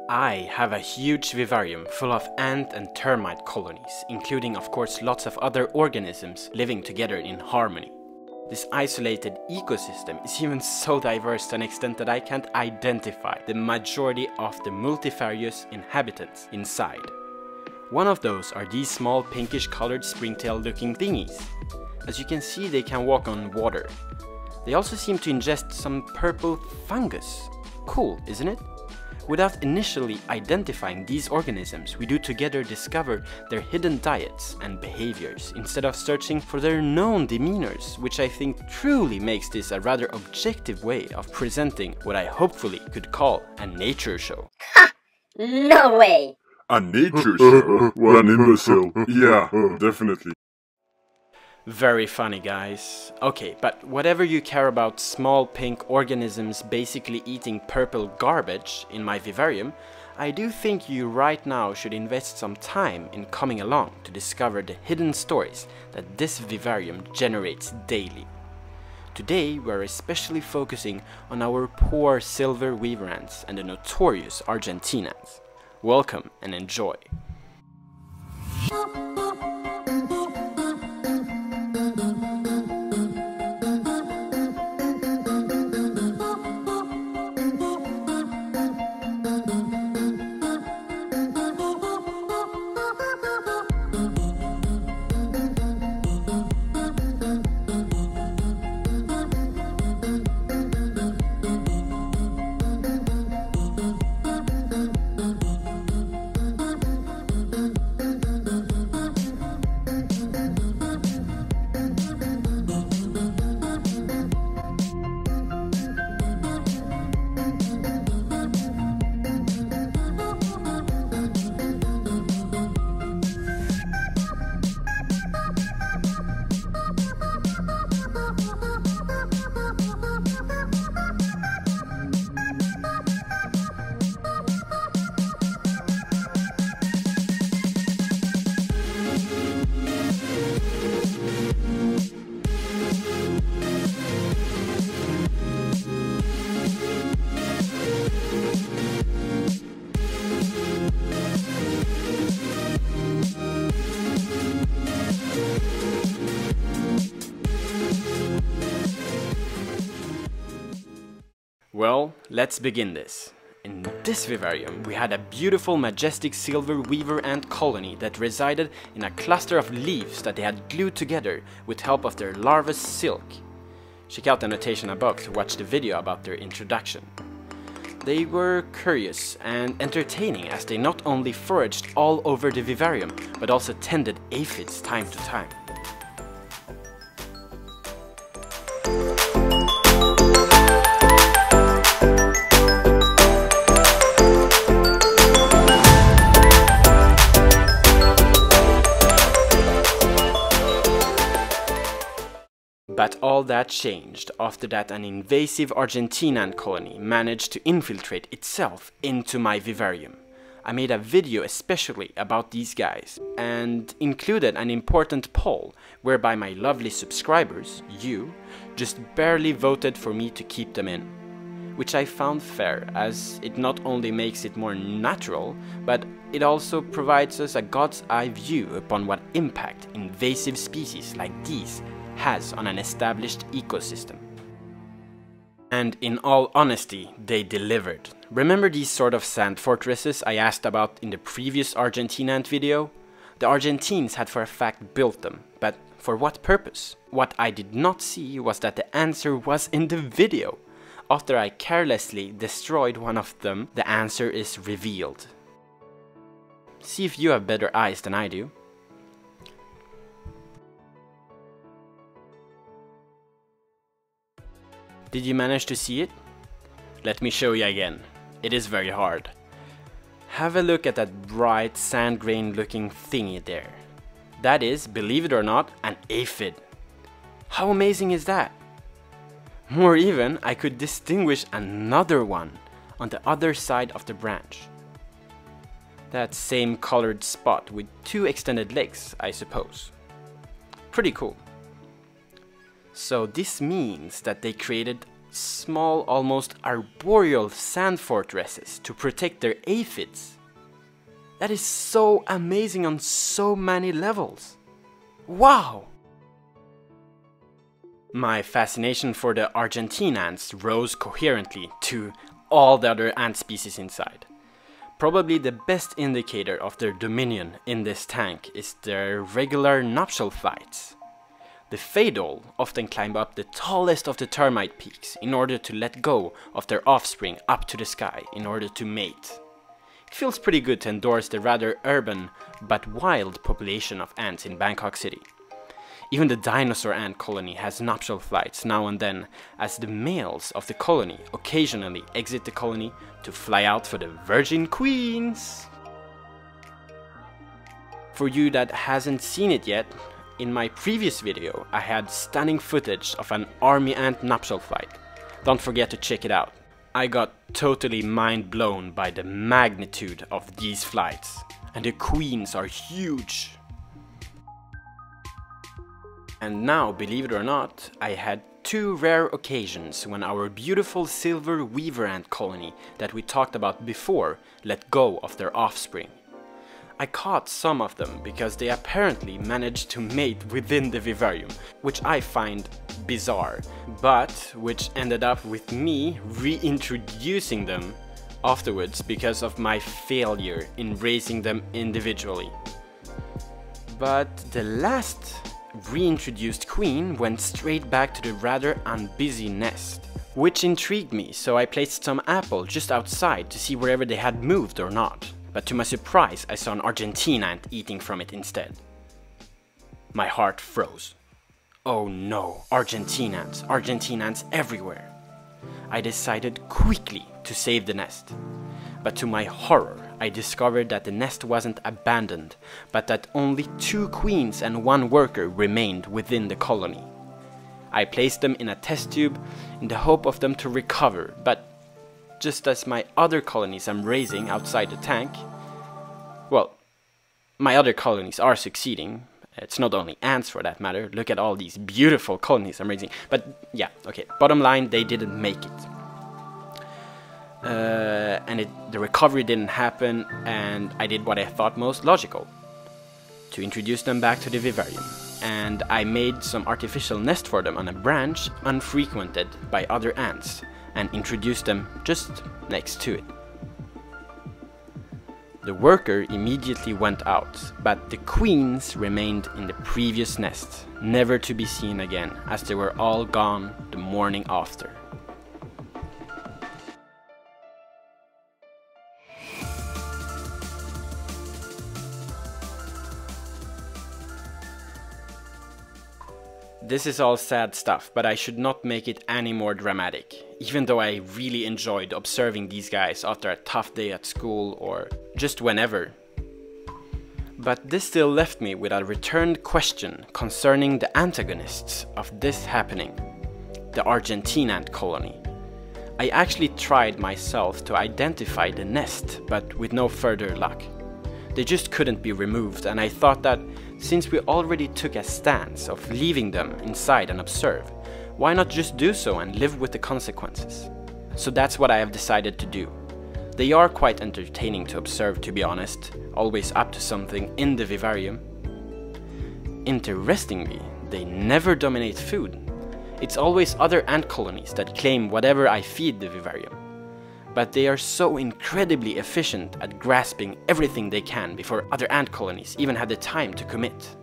I have a huge vivarium full of ant and termite colonies, including of course lots of other organisms living together in harmony. This isolated ecosystem is even so diverse to an extent that I can't identify the majority of the multifarious inhabitants inside. One of those are these small pinkish colored springtail looking thingies. As you can see, they can walk on water. They also seem to ingest some purple fungus. Cool, isn't it? Without initially identifying these organisms, we do together discover their hidden diets and behaviors instead of searching for their known demeanors, which I think truly makes this a rather objective way of presenting what I hopefully could call a nature show. Ha! No way! A nature show? What an imbecile. Yeah, definitely. Very funny, guys. Okay, but whatever you care about small pink organisms basically eating purple garbage in my vivarium, I do think you right now should invest some time in coming along to discover the hidden stories that this vivarium generates daily. Today we're especially focusing on our poor silver weaver ants and the notorious argentine ants. Welcome and enjoy. Well, let's begin this. In this vivarium, we had a beautiful, majestic silver weaver ant colony that resided in a cluster of leaves that they had glued together with help of their larva's silk. Check out the annotation above to watch the video about their introduction. They were curious and entertaining as they not only foraged all over the vivarium, but also tended aphids time to time. But all that changed after that an invasive argentine ant colony managed to infiltrate itself into my vivarium. I made a video especially about these guys and included an important poll whereby my lovely subscribers, you, just barely voted for me to keep them in. Which I found fair, as it not only makes it more natural, but it also provides us a god's eye view upon what impact invasive species like these has on an established ecosystem. And in all honesty, they delivered. Remember these sort of sand fortresses I asked about in the previous Argentine ant video? The Argentines had for a fact built them, but for what purpose? What I did not see was that the answer was in the video. After I carelessly destroyed one of them, the answer is revealed. See if you have better eyes than I do. Did you manage to see it? Let me show you again. It is very hard. Have a look at that bright sand grain looking thingy there. That is, believe it or not, an aphid. How amazing is that? More even, I could distinguish another one on the other side of the branch. That same colored spot with two extended legs, I suppose. Pretty cool. So this means that they created small, almost arboreal sand fortresses to protect their aphids. That is so amazing on so many levels. Wow! My fascination for the Argentine ants rose coherently to all the other ant species inside. Probably the best indicator of their dominion in this tank is their regular nuptial flights. The Fadol often climb up the tallest of the termite peaks in order to let go of their offspring up to the sky in order to mate. It feels pretty good to endorse the rather urban but wild population of ants in Bangkok City. Even the dinosaur ant colony has nuptial flights now and then, as the males of the colony occasionally exit the colony to fly out for the virgin queens. For you that hasn't seen it yet, in my previous video I had stunning footage of an army ant nuptial flight. Don't forget to check it out. I got totally mind blown by the magnitude of these flights, and the queens are huge. And now, believe it or not, I had two rare occasions when our beautiful silver weaver ant colony that we talked about before let go of their offspring. I caught some of them because they apparently managed to mate within the vivarium, which I find bizarre, but which ended up with me reintroducing them afterwards because of my failure in raising them individually. But the last reintroduced queen went straight back to the rather unbusy nest, which intrigued me, so I placed some apple just outside to see wherever they had moved or not. But to my surprise, I saw an Argentine ant eating from it instead. My heart froze. Oh no, Argentine ants everywhere. I decided quickly to save the nest. But to my horror, I discovered that the nest wasn't abandoned, but that only 2 queens and 1 worker remained within the colony. I placed them in a test tube in the hope of them to recover, but just as my other colonies I'm raising outside the tank, well, my other colonies are succeeding. It's not only ants for that matter, look at all these beautiful colonies I'm raising. But yeah, okay, bottom line, they didn't make it. The recovery didn't happen, and I did what I thought most logical, to introduce them back to the vivarium. And I made some artificial nest for them on a branch unfrequented by other ants, and introduced them just next to it. The worker immediately went out, but the queens remained in the previous nest, never to be seen again, as they were all gone the morning after. This is all sad stuff, but I should not make it any more dramatic, even though I really enjoyed observing these guys after a tough day at school or just whenever. But this still left me with a returned question concerning the antagonists of this happening, the Argentine ant colony. I actually tried myself to identify the nest, but with no further luck. They just couldn't be removed, and I thought that since we already took a stance of leaving them inside and observe, why not just do so and live with the consequences? So that's what I have decided to do. They are quite entertaining to observe, to be honest, always up to something in the vivarium. Interestingly, they never dominate food. It's always other ant colonies that claim whatever I feed the vivarium. But they are so incredibly efficient at grasping everything they can before other ant colonies even had the time to commit,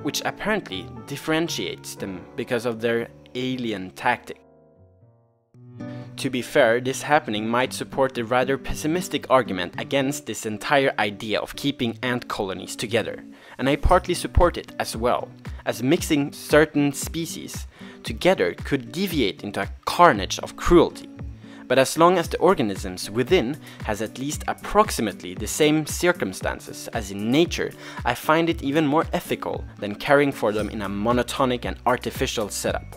which apparently differentiates them because of their alien tactic. To be fair, this happening might support the rather pessimistic argument against this entire idea of keeping ant colonies together, and I partly support it as well, as mixing certain species together could deviate into a carnage of cruelty. But as long as the organisms within has at least approximately the same circumstances as in nature, I find it even more ethical than caring for them in a monotonic and artificial setup.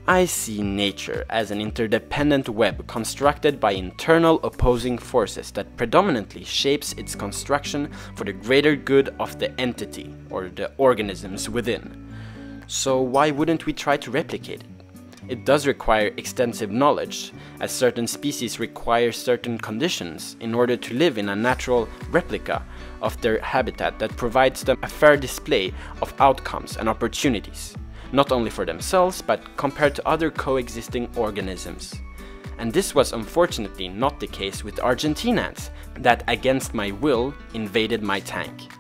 I see nature as an interdependent web constructed by internal opposing forces that predominantly shapes its construction for the greater good of the entity or the organisms within. So why wouldn't we try to replicate it? It does require extensive knowledge, as certain species require certain conditions in order to live in a natural replica of their habitat that provides them a fair display of outcomes and opportunities, not only for themselves but compared to other coexisting organisms. And this was unfortunately not the case with Argentine ants that against my will invaded my tank.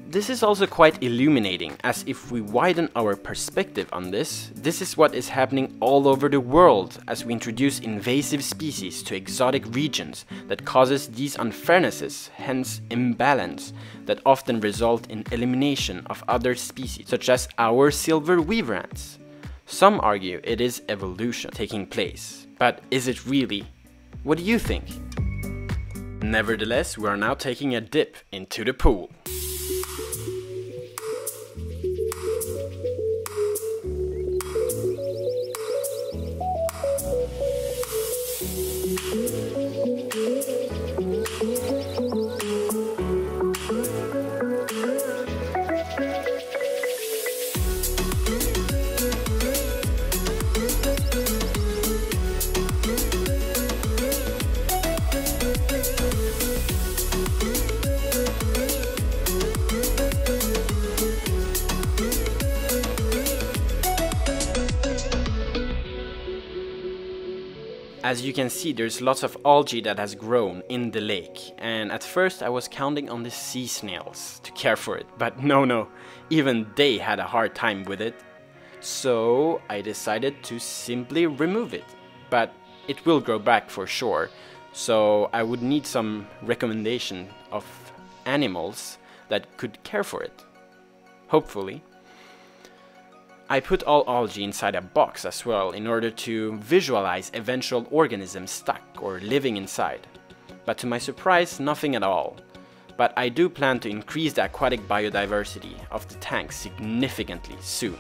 This is also quite illuminating, as if we widen our perspective on this is what is happening all over the world as we introduce invasive species to exotic regions that causes these unfairnesses, hence imbalance, that often result in elimination of other species, such as our silver weaver ants. Some argue it is evolution taking place, but is it really? What do you think? Nevertheless, we are now taking a dip into the pool. As you can see, there's lots of algae that has grown in the lake, and at first I was counting on the sea snails to care for it, but no, even they had a hard time with it. So I decided to simply remove it, but it will grow back for sure, so I would need some recommendation of animals that could care for it, hopefully. I put all algae inside a box as well in order to visualize eventual organisms stuck or living inside. But to my surprise, nothing at all. But I do plan to increase the aquatic biodiversity of the tank significantly soon,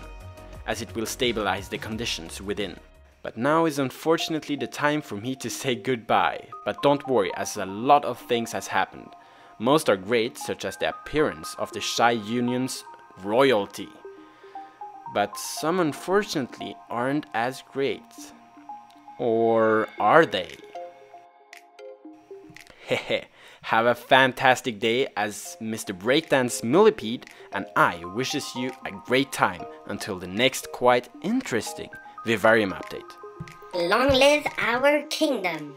as it will stabilize the conditions within. But now is unfortunately the time for me to say goodbye. But don't worry, as a lot of things has happened. Most are great, such as the appearance of the Shy Union's royalty. But some unfortunately aren't as great. Or are they? Hehe, have a fantastic day, as Mr. Breakdance Millipede and I wishes you a great time until the next quite interesting vivarium update. Long live our kingdom!